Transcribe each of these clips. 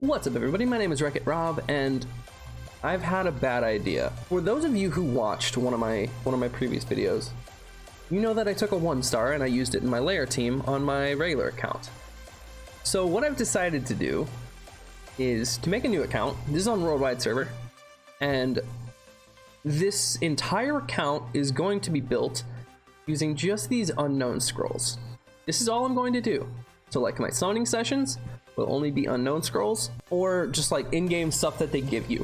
What's up, everybody? My name is Wreck-It Rob, and I've had a bad idea. For those of you who watched one of my previous videos, you know that I took a 1-star and I used it in my layer team on my regular account. So what I've decided to do is to make a new account. This is on worldwide server, and this entire account is going to be built using just these unknown scrolls. This is all I'm going to do. So like my summoning sessions will only be unknown scrolls, or just like in-game stuff that they give you.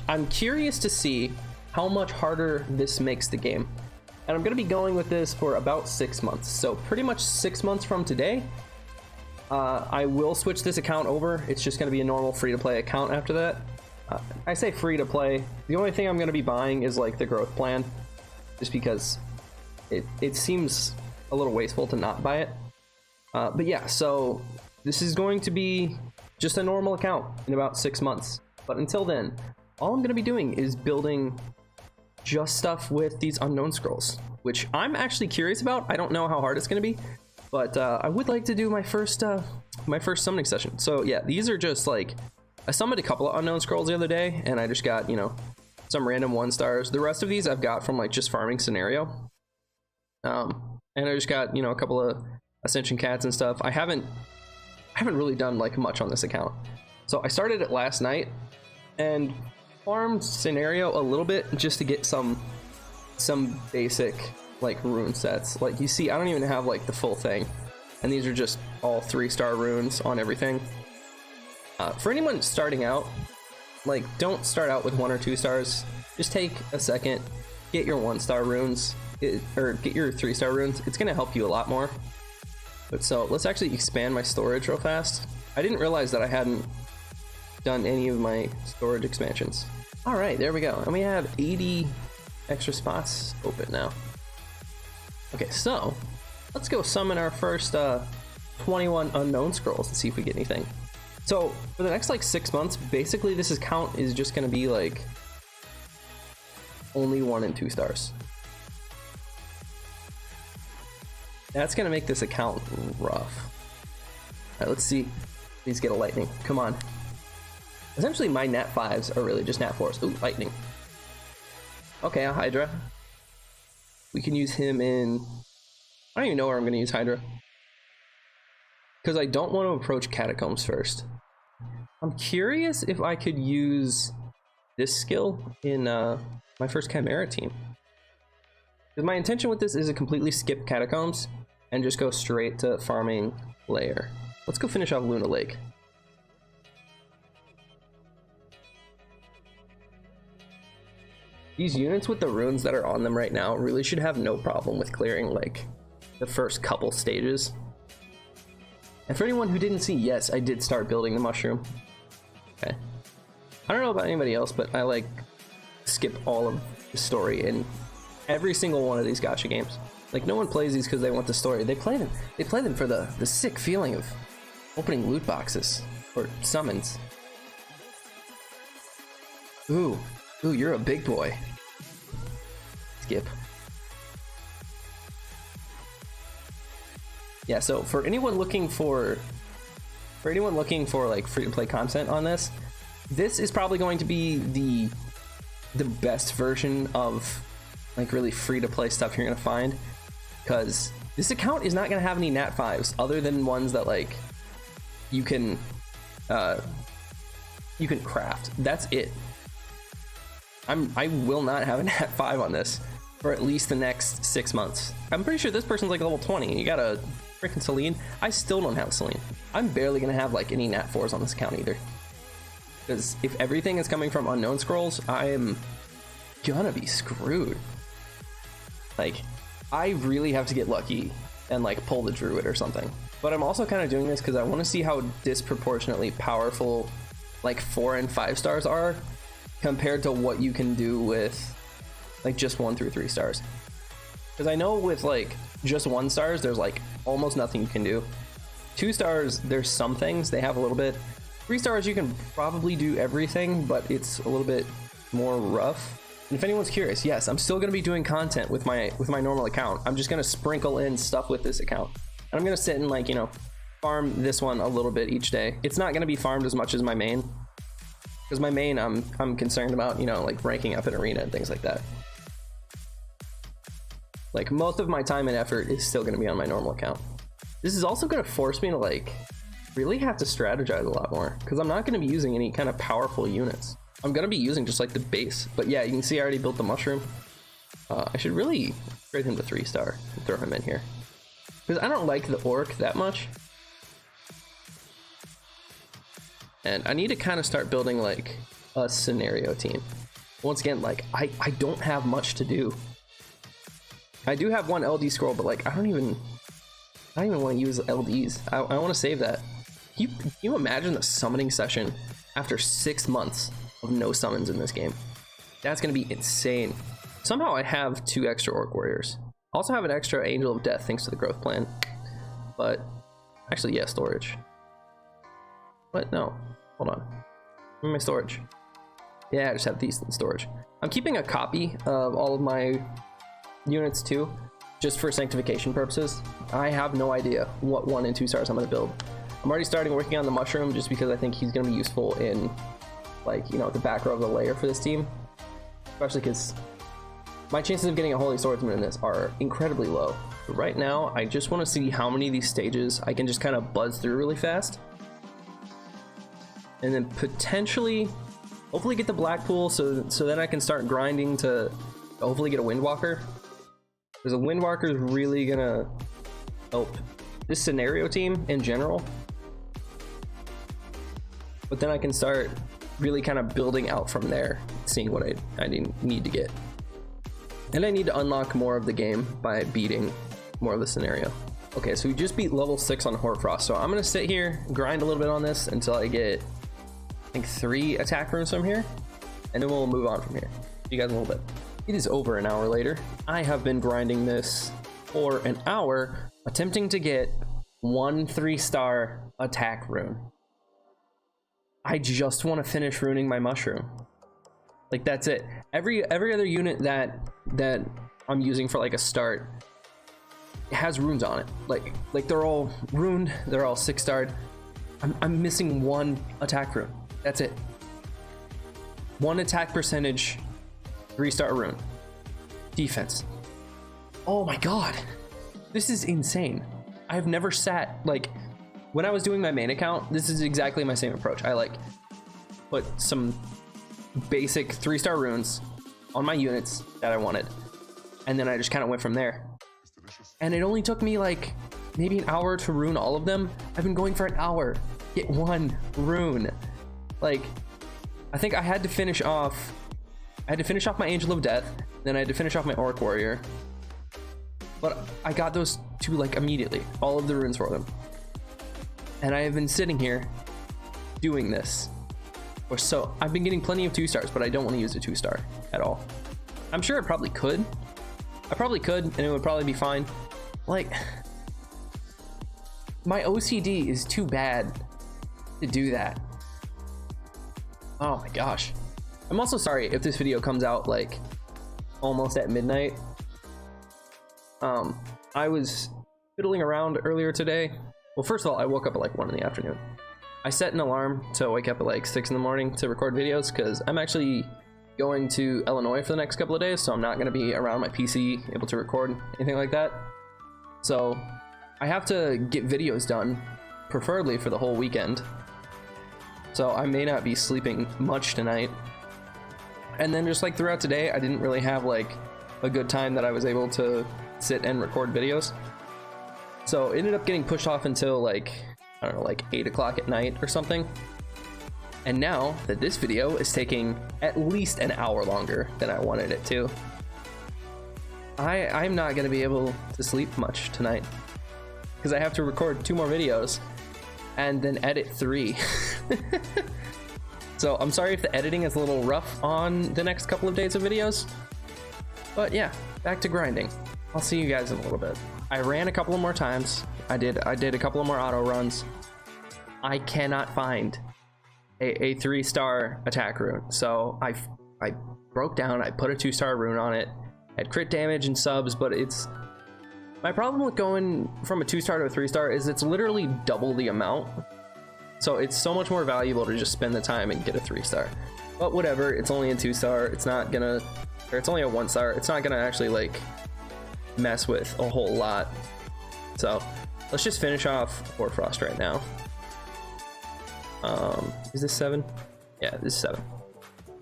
I'm curious to see how much harder this makes the game, and I'm going to be going with this for about 6 months. So pretty much 6 months from today, I will switch this account over. It's just going to be a normal free-to-play account after that. I say free-to-play. The only thing I'm going to be buying is like the growth plan, just because it seems a little wasteful to not buy it. But yeah, so this is going to be just a normal account in about 6 months. But until then, all I'm going to be doing is building just stuff with these unknown scrolls, which I'm actually curious about. I don't know how hard it's going to be, but I would like to do my first summoning session. So yeah, these are just like, I summoned a couple of unknown scrolls the other day, and I just got, you know, some random 1-stars. The rest of these I've got from like just farming scenario. And I just got, you know, a couple of Ascension cats and stuff. I haven't really done like much on this account. So I started it last night and farmed scenario a little bit just to get some basic like rune sets. Like you see, I don't even have like the full thing, and these are just all 3-star runes on everything. For anyone starting out, like don't start out with 1 or 2 stars. Just take a second, get your 1-star runes, or get your 3-star runes. It's gonna help you a lot more. But so let's actually expand my storage real fast. I didn't realize that I hadn't done any of my storage expansions. All right, there we go. And we have 80 extra spots open now. Okay, so let's go summon our first 21 unknown scrolls and see if we get anything. So for the next like 6 months, basically this account is just gonna be like only 1 and 2 stars. That's gonna make this account rough. All right, let's see. Please get a lightning. Come on. Essentially, my nat 5s are really just nat 4s. Ooh, lightning. Okay, a Hydra. We can use him in. I don't even know where I'm gonna use Hydra, because I don't want to approach catacombs first. I'm curious if I could use this skill in my first Chimera team. Because my intention with this is to completely skip catacombs and just go straight to farming layer. Let's go finish off Luna Lake. These units with the runes that are on them right now really should have no problem with clearing like the first couple stages. And for anyone who didn't see, yes, I did start building the mushroom. Okay. I don't know about anybody else, but I like skip all of the story in every single one of these gacha games. Like, no one plays these because they want the story. They play them for the sick feeling of opening loot boxes or summons. Ooh, you're a big boy. Skip. Yeah, so for anyone looking for like free-to-play content on this is probably going to be the best version of like really free-to-play stuff you're gonna find, because this account is not gonna have any nat 5s other than ones that like you can craft. That's it. I will not have a nat 5 on this for at least the next 6 months. I'm pretty sure this person's like level 20. You got a freaking Celine. I still don't have Celine. I'm barely gonna have like any nat 4s on this account either, because if everything is coming from unknown scrolls, I am gonna be screwed. Like, I really have to get lucky and like pull the druid or something. But I'm also kind of doing this because I want to see how disproportionately powerful like 4 and 5 stars are compared to what you can do with like just 1 through 3 stars. Because I know with like just 1 stars, there's like almost nothing you can do. 2 stars, there's some things they have a little bit. 3 stars, you can probably do everything, but it's a little bit more rough. And if anyone's curious, yes, I'm still going to be doing content with my normal account. I'm just going to sprinkle in stuff with this account. And I'm going to sit and like, you know, farm this one a little bit each day. It's not going to be farmed as much as my main, because my main I'm concerned about, you know, like ranking up in arena and things like that. Like most of my time and effort is still going to be on my normal account. This is also going to force me to like really have to strategize a lot more, because I'm not going to be using any kind of powerful units. I'm going to be using just like the base. But yeah, you can see I already built the mushroom. I should really grade him to 3-star and throw him in here, because I don't like the orc that much. And I need to kind of start building like a scenario team. Once again, like I don't have much to do. I do have one LD scroll, but like I don't even want to use LDs. I want to save that. Can you imagine the summoning session after 6 months of no summons in this game? That's gonna be insane. Somehow I have 2 extra orc warriors. I also have an extra angel of death thanks to the growth plan. But actually, yeah, storage. What? No. Hold on. Where's my storage? Yeah, I just have these in storage. I'm keeping a copy of all of my units too, just for sanctification purposes. I have no idea what 1 and 2 stars I'm going to build. I'm already starting working on the mushroom just because I think he's going to be useful in, like, you know, the back row of the layer for this team. Especially because my chances of getting a holy swordsman in this are incredibly low. But right now, I just want to see how many of these stages I can just kind of buzz through really fast. And then potentially, hopefully get the Blackpool so then I can start grinding to hopefully get a Windwalker. Because a Windwalker is really gonna help this scenario team in general. But then I can start really kind of building out from there, seeing what I need to get. And I need to unlock more of the game by beating more of the scenario. Okay, so we just beat level 6 on Hoarfrost, so I'm gonna sit here, grind a little bit on this until I get, I think, 3 attack runes from here, and then we'll move on from here. See you guys in a little bit. It is over an hour later. I have been grinding this for an hour, attempting to get 1 3-star attack rune. I just want to finish ruining my mushroom. Like, that's it. Every other unit that I'm using for like a start, it has runes on it. Like they're all runed, they're all 6-starred. I'm missing 1 attack rune. That's it. 1 attack percentage, 3-star rune. Defense. Oh my god. This is insane. I've never sat, like, when I was doing my main account, this is exactly my same approach. I like put some basic 3-star runes on my units that I wanted, and then I just kind of went from there. And it only took me like maybe an hour to rune all of them. I've been going for an hour, get 1 rune. Like, I think I had to finish off my Angel of Death, then I had to finish off my Orc Warrior. But I got those 2 like immediately, all of the runes for them. And I have been sitting here doing this. So I've been getting plenty of 2-stars, but I don't want to use a 2-star at all. I'm sure I probably could. I probably could, and it would probably be fine. Like, my OCD is too bad to do that. Oh my gosh. I'm also sorry if this video comes out like almost at midnight. I was fiddling around earlier today. Well, first of all, I woke up at like 1 in the afternoon. I set an alarm to wake up at like 6 in the morning to record videos, because I'm actually going to Illinois for the next couple of days, so I'm not going to be around my PC able to record anything like that. So I have to get videos done, preferably for the whole weekend. So I may not be sleeping much tonight. And then just like throughout today, I didn't really have like a good time that I was able to sit and record videos. So it ended up getting pushed off until like, I don't know, like 8 o'clock at night or something. And now that this video is taking at least an hour longer than I wanted it to, I'm not going to be able to sleep much tonight, because I have to record 2 more videos and then edit 3. So I'm sorry if the editing is a little rough on the next couple of days of videos, but yeah, back to grinding. I'll see you guys in a little bit. I ran a couple of more times. I did a couple of more auto runs. I cannot find a 3-star attack rune, so I broke down. I put a 2-star rune on it. Had crit damage and subs, but My problem with going from a 2-star to a 3-star is it's literally double the amount. So it's so much more valuable to just spend the time and get a 3-star. But whatever, it's only a 2-star. It's not gonna, or it's only a 1-star. It's not gonna actually like mess with a whole lot. So let's just finish off Hoarfrost right now. Is this 7? Yeah, this is 7.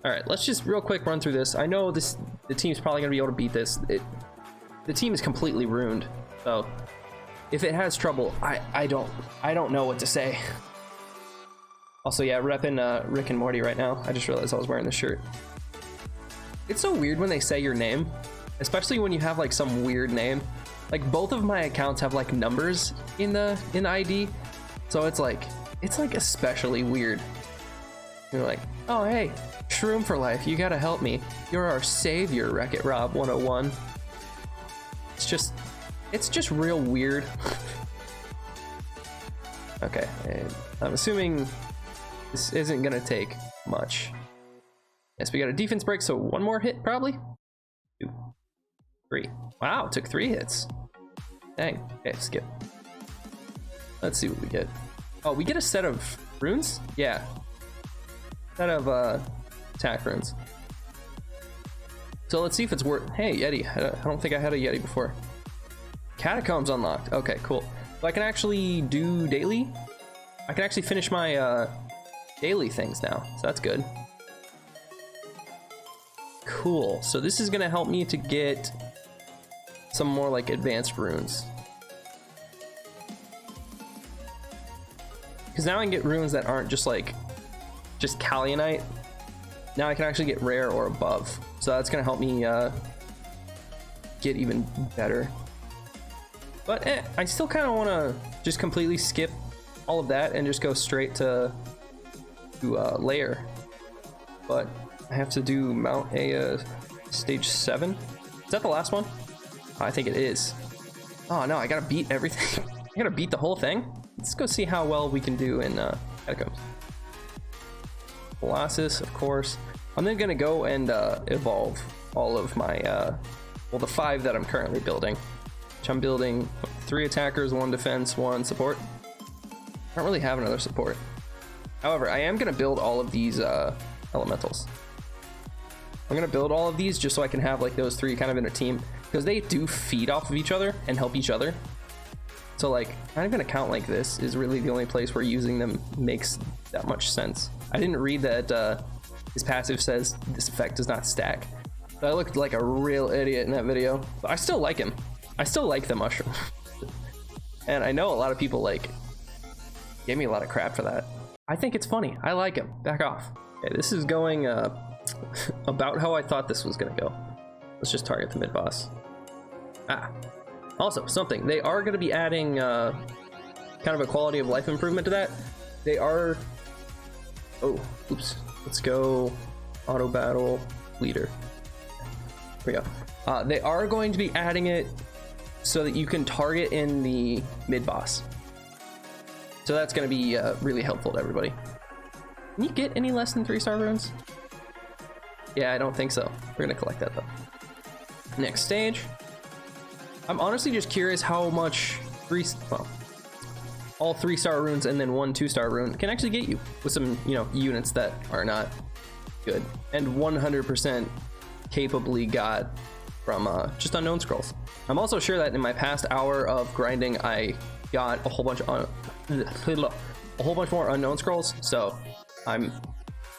All right, let's just real quick run through this. I know the team's probably gonna be able to beat this. The team is completely ruined, so if it has trouble, I don't know what to say. Also, yeah, repping Rick and Morty right now. I just realized I was wearing this shirt. It's so weird when they say your name, especially when you have like some weird name. Like both of my accounts have like numbers in the ID, so it's like especially weird. You're like, oh hey, Shroom for life, you gotta help me. You're our savior, Wreck-It Rob 101. It's just real weird. Okay, and I'm assuming this isn't gonna take much. Yes, we got a defense break, so one more hit probably. 2, 3. Wow, it took 3 hits. Dang. Okay, skip. Let's see what we get. Oh, we get a set of runes? Yeah. Set of attack runes. So let's see if it's worth. Hey, Yeti. I don't think I had a Yeti before. Catacombs unlocked. Okay, cool. So I can actually do daily. I can actually finish my daily things now. So that's good. Cool. So this is gonna help me to get some more like advanced runes. Because now I can get runes that aren't just like just Calionite. Now I can actually get rare or above. So that's gonna help me get even better. But I still kind of want to just completely skip all of that and just go straight to layer. But I have to do Mount A stage 7. Is that the last one? Oh, I think it is. Oh no, I gotta beat everything. I gotta beat the whole thing. Let's go see how well we can do in Catacombs. Colossus, of course. I'm then gonna go and evolve all of my well, the 5 that I'm currently building. Which I'm building 3 attackers, 1 defense, 1 support. I don't really have another support. However, I am gonna build all of these elementals. I'm gonna build all of these just so I can have like those 3 kind of in a team, because they do feed off of each other and help each other. So like, not even an account like this is really the only place where using them makes that much sense. I didn't read that his passive says this effect does not stack. So I looked like a real idiot in that video, but I still like him. I still like the mushroom. And I know a lot of people like gave me a lot of crap for that. I think it's funny. I like him. Back off. Okay, this is going about how I thought this was gonna go. Let's just target the mid boss. Also, something. They are gonna be adding kind of a quality of life improvement to that. They are. Oh, oops. Let's go auto battle leader. Here we go. They are going to be adding it so that you can target in the mid boss. So that's going to be really helpful to everybody. Can you get any less than 3-star runes? Yeah, I don't think so. We're going to collect that though. Next stage. I'm honestly just curious how much all 3-star runes and then 1 2-star rune can actually get you with some, units that are not good and 100% capably got from just unknown scrolls. I'm also sure that in my past hour of grinding, I got a whole bunch more unknown scrolls, so I'm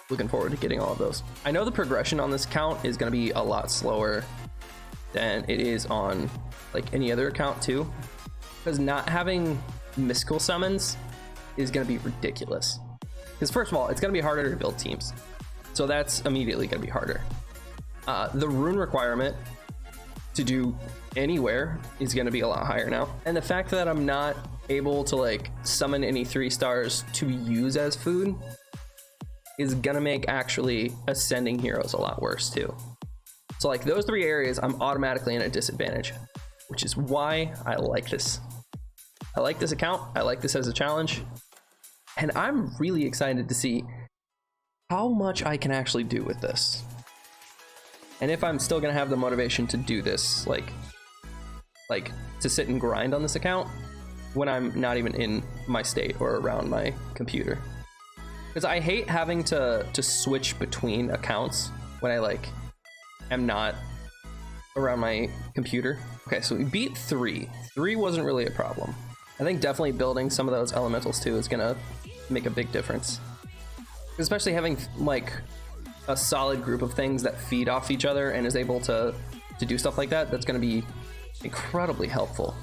looking forward to getting all of those. I know the progression on this account is going to be a lot slower than it is on like any other account too, because not having mystical summons is going to be ridiculous. Because first of all, it's going to be harder to build teams, so that's immediately going to be harder. The rune requirement to do anywhere is going to be a lot higher now, and the fact that I'm not able to like summon any 3-stars to use as food is gonna make actually ascending heroes a lot worse too. So like those 3 areas, I'm automatically in a disadvantage, which is why I like this. I like this account. I like this as a challenge, and I'm really excited to see how much I can actually do with this. And if I'm still gonna have the motivation to do this like like to sit and grind on this account when I'm not even in my state or around my computer. Because I hate having to switch between accounts when I like am not around my computer. Okay, so we beat 3. 3 wasn't really a problem. I think definitely building some of those elementals too is gonna make a big difference. Especially having like a solid group of things that feed off each other and is able to do stuff like that, that's gonna be incredibly helpful.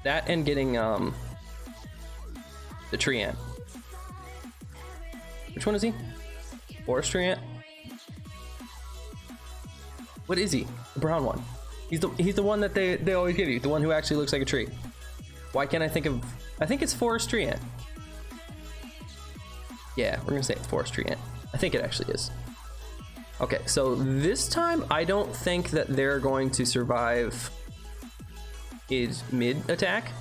That and getting the tree ant. Which one is he? Forestry ant? What is he? The brown one. He's the one that they always give you, the one who actually looks like a tree. Why can't I think of... I think it's forestry ant. Yeah, we're gonna say it's forestry ant. I think it actually is. Okay, so this time I don't think that they're going to survive his mid attack,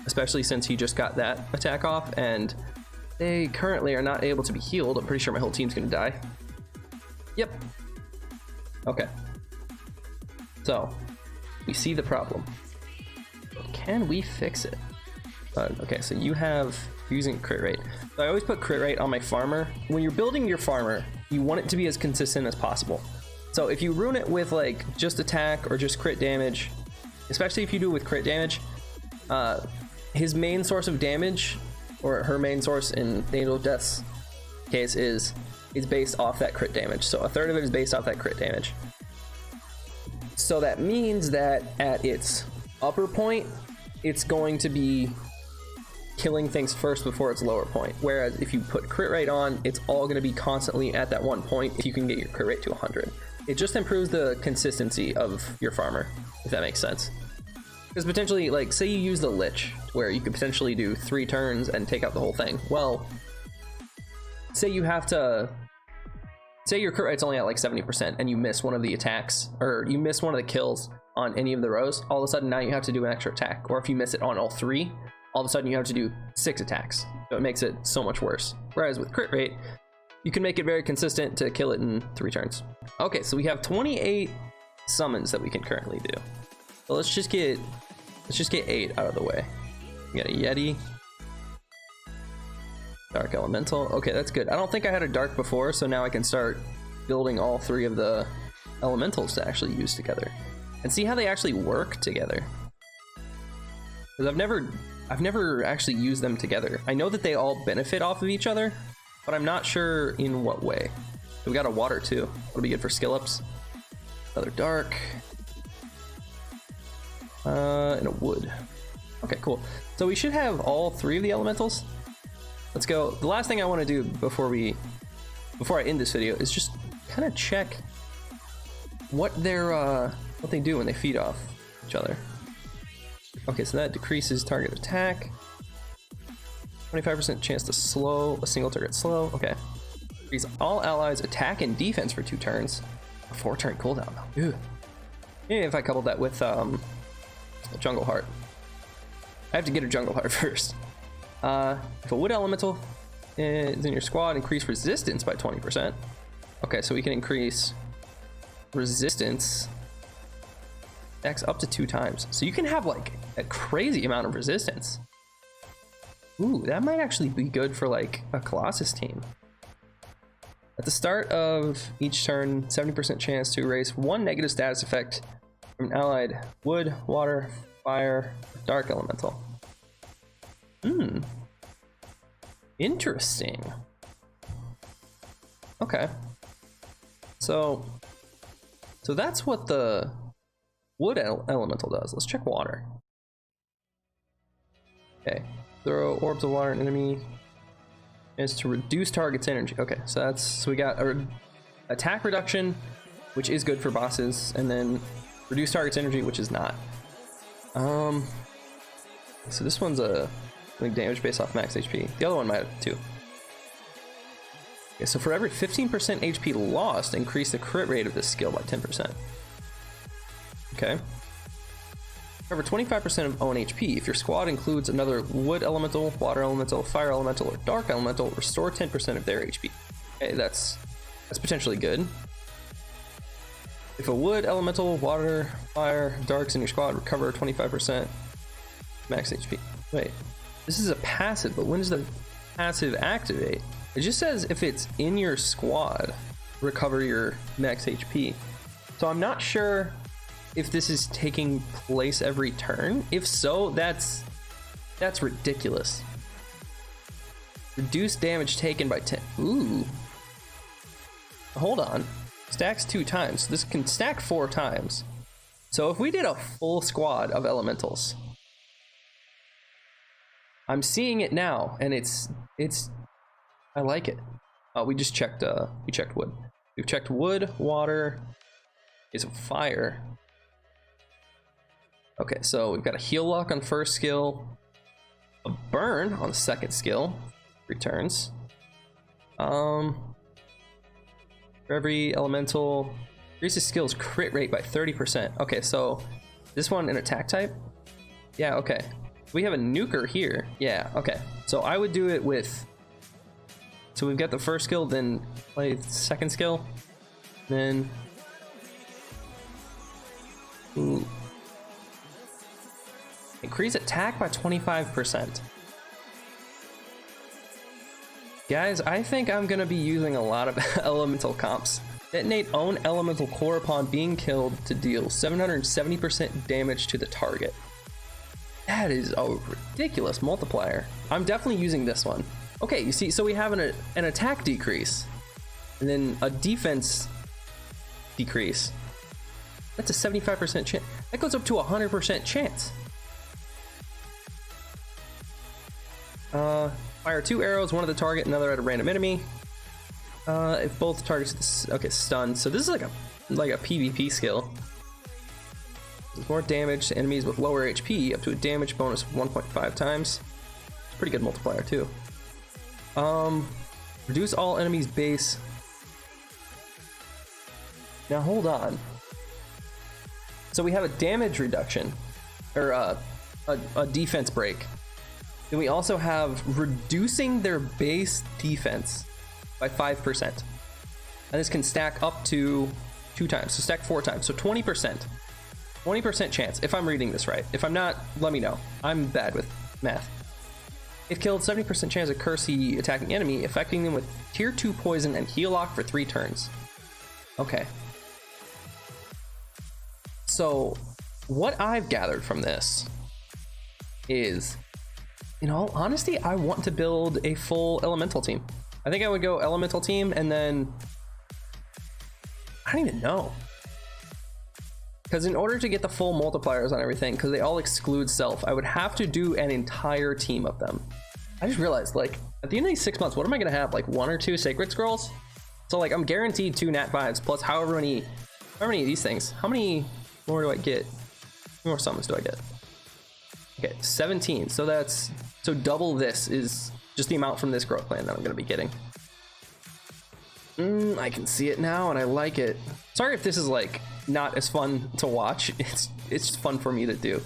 especially since he just got that attack off and they currently are not able to be healed. I'm pretty sure my whole team's gonna die. Yep. Okay. So, we see the problem. Can we fix it? Okay, so you're using crit rate. So I always put crit rate on my farmer. When you're building your farmer, you want it to be as consistent as possible. So if you ruin it with like just attack or just crit damage, especially if you do it with crit damage, his main source of damage, or her main source in the Angel of Death's case, is based off that crit damage. So a third of it is based off that crit damage. So that means that at its upper point, it's going to be killing things first before its lower point. Whereas if you put crit rate on, it's all going to be constantly at that one point if you can get your crit rate to 100. It just improves the consistency of your farmer, if that makes sense. Because potentially, like, say you use the Lich, where you could potentially do 3 turns and take out the whole thing. Well, say you have to... Say your crit rate's only at like 70% and you miss one of the attacks, or you miss one of the kills on any of the rows, all of a sudden now you have to do an extra attack. Or if you miss it on all 3, all of a sudden you have to do 6 attacks. So it makes it so much worse. Whereas with crit rate, you can make it very consistent to kill it in 3 turns. Okay, so we have 28 summons that we can currently do. So let's just get 8 out of the way. We got a Yeti. Dark Elemental. Okay, that's good. I don't think I had a Dark before, so now I can start building all 3 of the elementals to actually use together and see how they actually work together. Because I've never actually used them together. I know that they all benefit off of each other, but I'm not sure in what way. We got a water too. That'll be good for skill ups. Another dark. And a wood. Okay, cool. So we should have all 3 of the elementals. Let's go. The last thing I want to do before I end this video is just kind of check what they do when they feed off each other. Okay, so that decreases target attack. 25% chance to slow a single target slow. Okay. Increase all allies attack and defense for 2 turns. A 4-turn cooldown though. Ew. Maybe if I coupled that with a jungle heart. I have to get a jungle heart first. If a wood elemental is in your squad, increase resistance by 20%. Okay, so we can increase resistance X up to 2 times. So you can have like a crazy amount of resistance. Ooh, that might actually be good for like a Colossus team. At the start of each turn, 70% chance to erase 1 negative status effect from an allied wood, water, fire, dark elemental. Interesting. Okay. So that's what the wood elemental does. Let's check water. Okay. Throw orbs of water at an enemy is to reduce target's energy. Okay, so we got a attack reduction, which is good for bosses, and then reduce target's energy, which is not. So this one's a damage based off max HP. The other one might have 2. Okay, so for every 15% HP lost, increase the crit rate of this skill by 10%. Okay. Recover 25% of own HP. If your squad includes another wood elemental, water elemental, fire elemental, or dark elemental, restore 10% of their HP. Okay, that's potentially good. If a wood, elemental, water, fire, darks in your squad, recover 25% max HP. Wait, this is a passive, but when does the passive activate? It just says if it's in your squad, recover your max HP. So I'm not sure if this is taking place every turn. If so, that's ridiculous. Reduce damage taken by 10. Ooh. Hold on. Stacks 2 times. This can stack 4 times. So if we did a full squad of elementals, I'm seeing it now, and it's I like it. We just checked we checked wood. We've checked wood, water, is fire. Okay, so we've got a heal lock on first skill, a burn on the second skill, returns. For every elemental, increases skills crit rate by 30%. Okay, so this one an attack type? Yeah, okay. We have a nuker here. Yeah, okay. So I would do it with, so we've got the first skill, then play the second skill, then, ooh. Increase attack by 25%. Guys, I think I'm gonna be using a lot of elemental comps. Detonate own elemental core upon being killed to deal 770% damage to the target. That is a ridiculous multiplier. I'm definitely using this one. Okay, you see, so we have an attack decrease, and then a defense decrease. That's a 75% chance. That goes up to a 100% chance. Fire 2 arrows, one at the target, another at a random enemy. If both targets, okay, stunned. So this is like a PvP skill. There's more damage to enemies with lower HP, up to a damage bonus of 1.5 times. It's a pretty good multiplier too. Reduce all enemies base. Now hold on. So we have a damage reduction, or a defense break. Then we also have reducing their base defense by 5%. And this can stack up to 2 times, so stack 4 times, so 20%. 20% chance, if I'm reading this right. If I'm not, let me know. I'm bad with math. If killed, 70% chance of curse the attacking enemy, affecting them with tier 2 poison and heal lock for 3 turns. Okay. So, what I've gathered from this is, in all honesty, I want to build a full elemental team. I think I would go elemental team, and then I don't even know. Because in order to get the full multipliers on everything, because they all exclude self, I would have to do an entire team of them. I just realized, like, at the end of these 6 months, what am I going to have? Like 1 or 2 sacred scrolls? So, like, I'm guaranteed 2 nat 5s, plus however many of these things. How many more do I get? How many more summons do I get? Okay, 17. So that's, so double this is just the amount from this growth plan that I'm going to be getting. I can see it now, and I like it. Sorry if this is, like, not as fun to watch. It's just fun for me to do,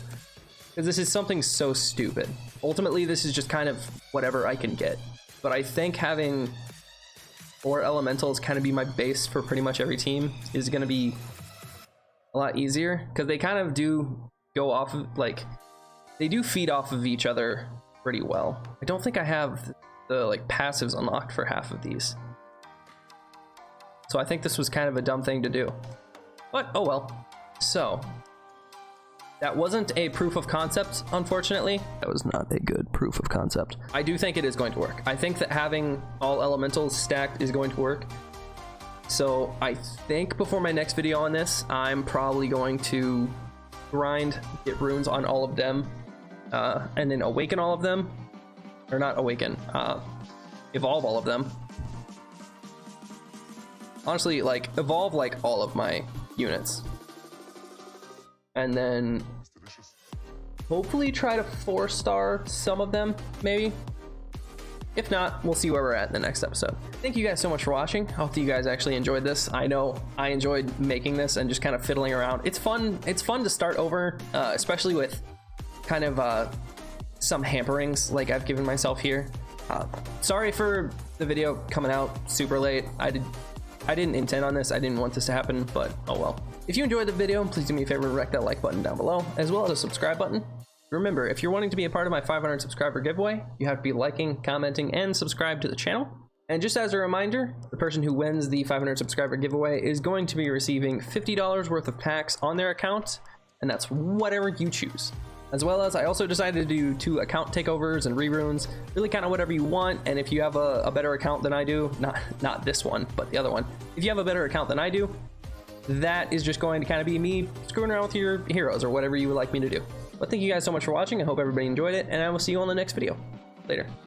because this is something so stupid. Ultimately, this is just kind of whatever I can get, but I think having 4 elementals kind of be my base for pretty much every team is going to be a lot easier, because they kind of do go off of, like, they do feed off of each other pretty well. I don't think I have the, like, passives unlocked for half of these, so I think this was kind of a dumb thing to do. But, oh well. So, that wasn't a proof of concept, unfortunately. That was not a good proof of concept. I do think it is going to work. I think that having all elementals stacked is going to work. So, I think before my next video on this, I'm probably going to grind, get runes on all of them, and then awaken all of them. Or not awaken, evolve all of them. Honestly, like, evolve, like, all of my units, and then hopefully try to 4-star some of them, maybe. If not, we'll see where we're at in the next episode. Thank you guys so much for watching. I hope that you guys actually enjoyed this. I know I enjoyed making this and just kind of fiddling around. It's fun to start over, especially with kind of some hamperings like I've given myself here. Sorry for the video coming out super late. I didn't intend on this. I didn't want this to happen, but oh well. If you enjoyed the video, please do me a favor and wreck that like button down below, as well as a subscribe button. Remember, if you're wanting to be a part of my 500 subscriber giveaway, you have to be liking, commenting, and subscribe to the channel. And just as a reminder, the person who wins the 500 subscriber giveaway is going to be receiving $50 worth of packs on their account, and that's whatever you choose. As well as, I also decided to do 2 account takeovers and reruns, really kind of whatever you want. And if you have a better account than I do, not this one, but the other one, if you have a better account than I do, that is just going to kind of be me screwing around with your heroes or whatever you would like me to do. But thank you guys so much for watching. I hope everybody enjoyed it, and I will see you on the next video. Later.